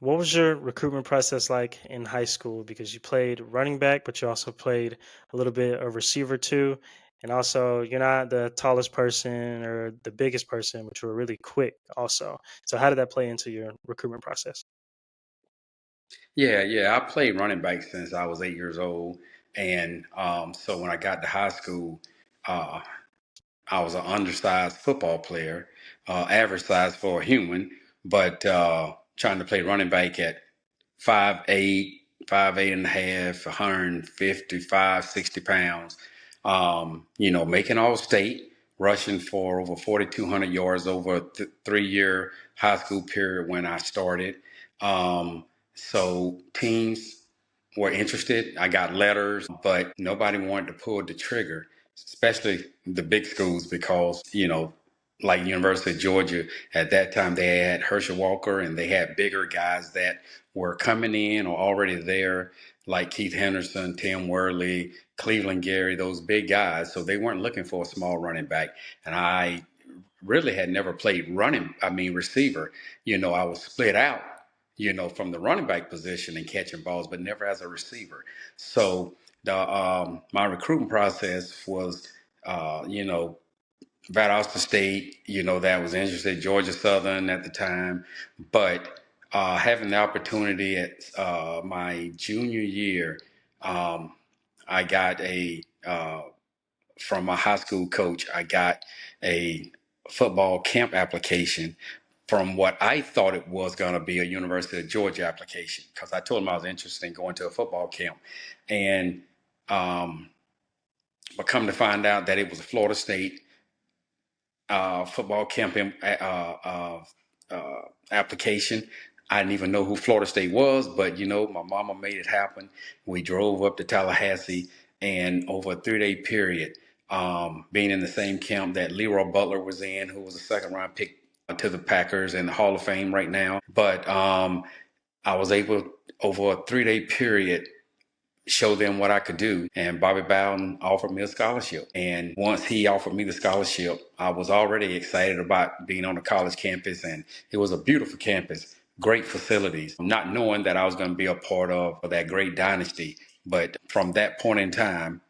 What was your recruitment process like in high school? Because you played running back, but you also played a little bit of receiver too. And also, you're not the tallest person or the biggest person, but you were really quick also. So, how did that play into your recruitment process? Yeah. I played running back since I was 8 years old, and so when I got to high school, uh, I was an undersized football player, average size for a human, but trying to play running back at 5'8", 5'8.5", 155, 60 pounds. Making all state, rushing for over 4,200 yards over a 3-year high school period when I started. So teams were interested. I got letters, but nobody wanted to pull the trigger, especially the big schools, because like University of Georgia at that time, they had Herschel Walker, and they had bigger guys that were coming in or already there, like Keith Henderson, Tim Worley, Cleveland Gary, those big guys. So they weren't looking for a small running back. And I really had never played receiver. I was split out, from the running back position and catching balls, but never as a receiver. So the my recruiting process was, Valdosta State, that was interested, Georgia Southern at the time, but having the opportunity at my junior year, um, I got from my high school coach, I got a football camp application from what I thought it was going to be a University of Georgia application, because I told him I was interested in going to a football camp. And, but come to find out that it was a Florida State football camp application. I didn't even know who Florida State was, but my mama made it happen. We drove up to Tallahassee, and over a 3-day period, being in the same camp that Leroy Butler was in, who was a second round pick to the Packers and the Hall of Fame right now. But I was able, over a 3-day period, show them what I could do. And Bobby Bowden offered me a scholarship. And once he offered me the scholarship, I was already excited about being on the college campus. And it was a beautiful campus, great facilities, not knowing that I was going to be a part of that great dynasty. But from that point in time,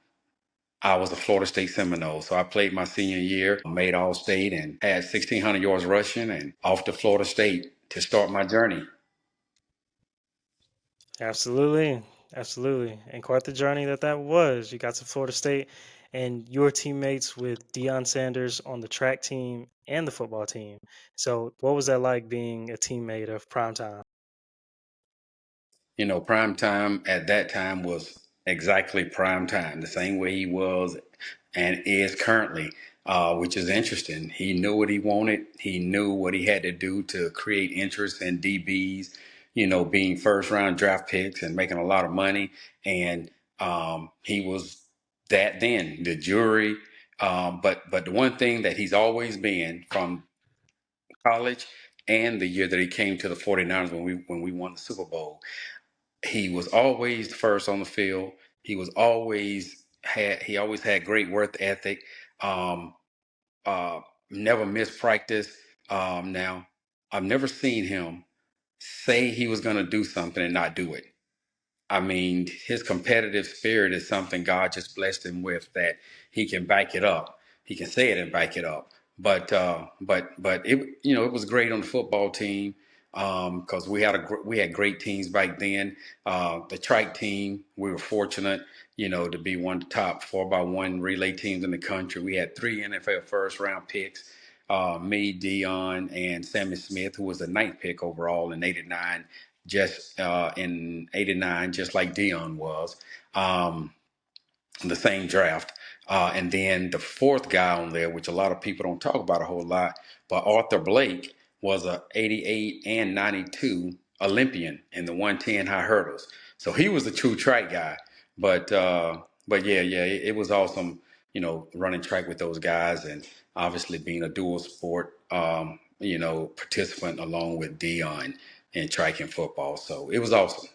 I was a Florida State Seminole. So I played my senior year, made All State, and had 1,600 yards rushing, and off to Florida State to start my journey. Absolutely. Absolutely. And quite the journey that was. You got to Florida State and your teammates with Deion Sanders on the track team and the football team. So, what was that like being a teammate of Primetime? Prime time at that time was exactly prime time, the same way he was and is currently, which is interesting. He knew what he wanted. He knew what he had to do to create interest in DBs, being first round draft picks and making a lot of money. And he was that then, the jury. But the one thing that he's always been from college and the year that he came to the 49ers when we won the Super Bowl, he was always first on the field. He always had great work ethic. Um, Never missed practice. Now, I've never seen him say he was going to do something and not do it. I mean, his competitive spirit is something God just blessed him with, that he can back it up. He can say it and back it up. But it was great on the football team, because we had great teams back then. The trike team, we were fortunate, to be one of the top 4x1 relay teams in the country. We had 3 NFL first round picks. Me, Dion, and Sammy Smith, who was the ninth pick overall in '89, just in '89, just like Dion was, um, the same draft. And then the fourth guy on there, which a lot of people don't talk about a whole lot, but Arthur Blake was a '88 and '92 Olympian in the 110 high hurdles. So he was a true track guy. But yeah, it was awesome, running track with those guys, and obviously being a dual sport, participant along with Dion in track and football. So it was awesome.